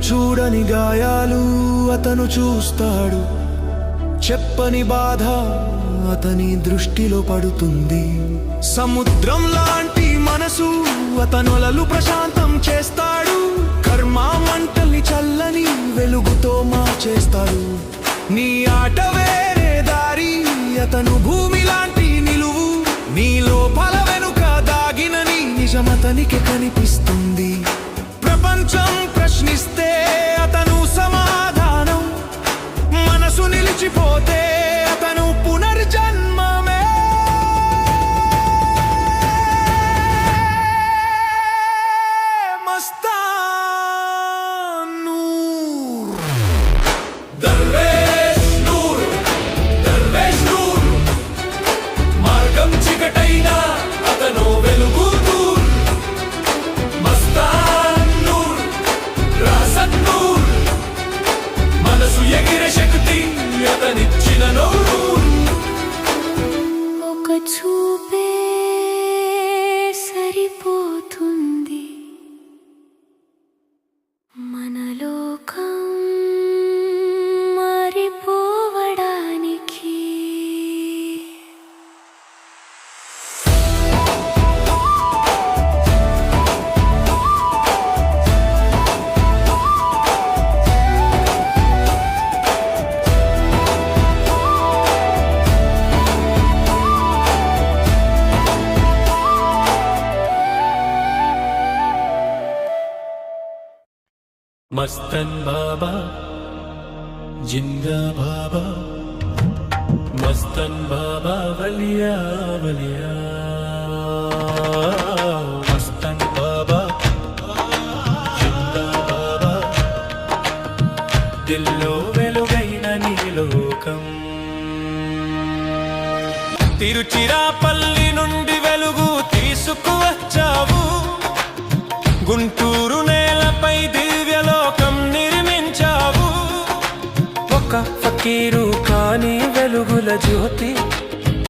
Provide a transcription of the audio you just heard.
చూడని గాయాలు అతను చూస్తాడు, చెప్పని బాధ అతని దృష్టిలో పడుతుంది. సముద్రం లాంటి మనసు అతనులలు ప్రశాంతం చేస్తాడు, కర్మ మంటల్ని చల్లని వెలుగుతో మార్చేస్తాడు. నీ ఆట వేరే దారి, అతను భూమి లాంటి నిలువు, నీ లోపల వెనుక దాగిన నీ నిజమతనికి కనిపిస్తుంది. ప్రపంచం ప్రశ్నిస్తే అతను సమాధానం, మనసు నిలిచిపోతే అతను పునర్జన్మమే. మస్తాన్ నూర్, దర్వేష్ నూర్, దర్వేష్ నూర్, మార్గం చీకటైనా అతను వెలుగు దూర్. మస్తాన్ నూర్, రాసన్ నూర్, మనసు ఎగిరే శక్తి అతనిచ్చిన నూర్. ఒక చూపే సరిపోతుంది మన లోకం మారిపోవడానికి. మస్తన్ బాబా జిందా బాబా, మస్తన్ బాబా వలియా వలియా. మస్తన్ బాబా జిందా బాబా, దిల్లో వెలుగైన నీ లోకం. తిరుచిరాపల్లి నుండి వెలుగు తీసుకువచ్చావు, గుంటూరు నేలపై దివ్యలోకం నిర్మించావు. ఒక ఫకీరు కాని వెలుగుల జ్యోతి